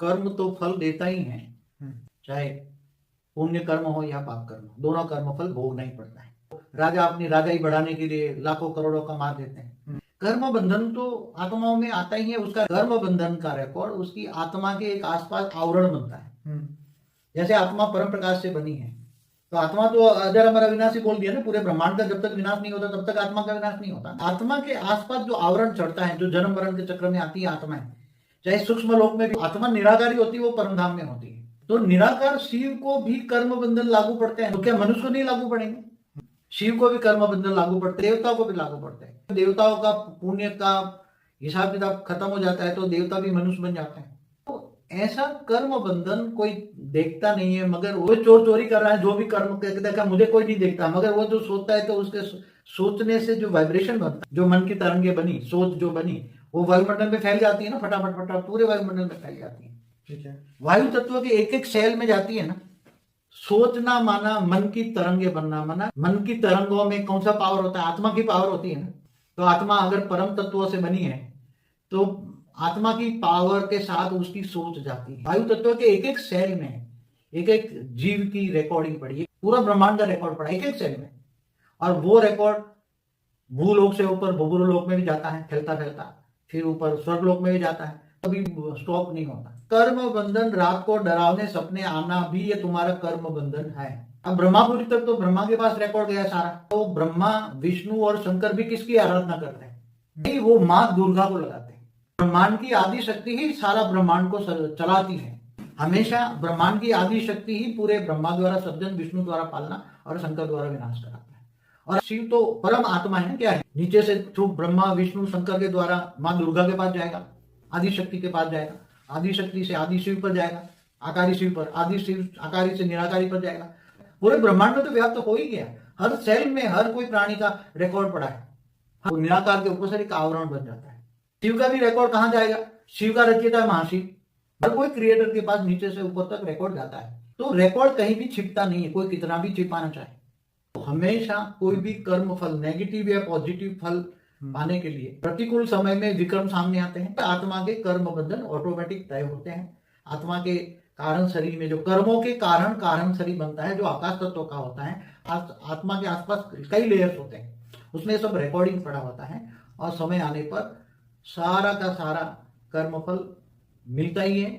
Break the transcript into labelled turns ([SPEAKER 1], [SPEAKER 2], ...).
[SPEAKER 1] कर्म तो फल देता ही है,
[SPEAKER 2] हम्म,
[SPEAKER 1] चाहे पुण्य कर्म हो या पाप कर्म हो, दोनों कर्म फल भोगना ही पड़ता है। राजा अपनी राजाई बढ़ाने के लिए लाखों करोड़ों कमा देते हैं। कर्म बंधन तो आत्माओं में आता ही है, उसका कर्म बंधन का रिकॉर्ड उसकी आत्मा के एक आसपास आवरण बनता है। जैसे आत्मा परम प्रकाश से बनी है, तो आत्मा तो अजर अमर अविनाशी बोल दिया ना, पूरे ब्रह्मांड का जब तक विनाश नहीं होता तब तक आत्मा का विनाश नहीं होता। आत्मा के आसपास जो आवरण चढ़ता है, जो जन्म मरण के चक्र में आती है आत्माएं, चाहे सूक्ष्म लोक में भी आत्मा निराकारी होती है, वो परम धाम में होती है। तो निराकार शिव को भी कर्म बंधन लागू पड़ते हैं, तो क्या मनुष्य को नहीं लागू पड़ेंगे? शिव को भी कर्म बंधन लागू पड़ते हैं, देवताओं को भी लागू पड़ते हैं। देवताओं का पुण्य का हिसाब किताब खत्म हो जाता है तो देवता भी मनुष्य बन जाते हैं। तो ऐसा कर्म बंधन कोई देखता नहीं है, मगर वो चोर चोरी कर रहा है, जो भी कर्म देखा मुझे कोई नहीं देखता, मगर वो जो सोचता है तो उसके सोचने से जो वाइब्रेशन बनता है, जो मन की तरंगे बनी, सोच जो बनी, वो वायुमंडल में फैल जाती है ना, फटाफट फटाफट पूरे वायुमंडल में फैल जाती है। ठीक है, वायु तत्व के एक एक सेल में जाती है ना। सोचना माना मन की तरंगे बनना, माना मन की तरंगों में कौन सा पावर होता है? आत्मा की पावर होती है ना। तो आत्मा अगर परम तत्वों से बनी है तो आत्मा की पावर के साथ उसकी सोच जाती है। वायु तत्व के एक एक सेल में एक एक जीव की रिकॉर्डिंग पड़ी है, पूरा ब्रह्मांड का रिकॉर्ड पड़ा एक एक सेल में, और वो रिकॉर्ड भूलोक से ऊपर भूलोक में भी जाता है फैलता फैलता, फिर ऊपर स्वर्गलोक में भी जाता है, कभी स्टॉप नहीं होता। कर्म बंधन, रात को डरावने सपने आना भी ये तुम्हारा कर्म बंधन है। अब ब्रह्मापुरी तक तो ब्रह्मा के पास रिकॉर्ड गया सारा, तो ब्रह्मा विष्णु और शंकर भी किसकी आराधना करते हैं? नहीं, वो माँ दुर्गा को लगाते हैं। ब्रह्मांड की आदि शक्ति ही सारा ब्रह्मांड को चलाती है। हमेशा ब्रह्मांड की आदि शक्ति ही पूरे ब्रह्मा द्वारा सृजन, विष्णु द्वारा पालना और शंकर द्वारा विनाश कराता है। और शिव तो परम आत्मा है, क्या है? नीचे से थ्रू ब्रह्मा विष्णु शंकर के द्वारा माँ दुर्गा के पास जाएगा, आदि शक्ति के पास जाएगा, आदि शक्ति से आदि शिव पर जाएगा, आकारी शिव पर, आदि शिव आकारी से निराकारी पर जाएगा। पूरे ब्रह्मांड में तो व्याप्त हो ही गया, हर सेल में हर कोई प्राणी का रिकॉर्ड पड़ा है। हाँ, निराकार के ऊपर से एक आवरण बन जाता है। शिव का भी रिकॉर्ड कहाँ जाएगा? शिव का रचयिता है महाशिव, हर कोई क्रिएटर के पास नीचे से ऊपर तक रिकॉर्ड जाता है। तो रिकॉर्ड कहीं भी छिपता नहीं है, कोई कितना भी छिपाना चाहे। तो हमेशा कोई भी कर्म फल, नेगेटिव या पॉजिटिव फल पाने के लिए प्रतिकूल समय में विक्रम सामने आते हैं। आत्मा के कर्म बंधन ऑटोमेटिक तय होते हैं। आत्मा के कारण शरीर में जो कर्मों के कारण कारण शरीर बनता है, जो आकाश तत्व का होता है, आत्मा के आसपास कई लेयर्स होते हैं, उसमें सब रिकॉर्डिंग पड़ा होता है, और समय आने पर सारा का सारा कर्मफल मिलता ही है।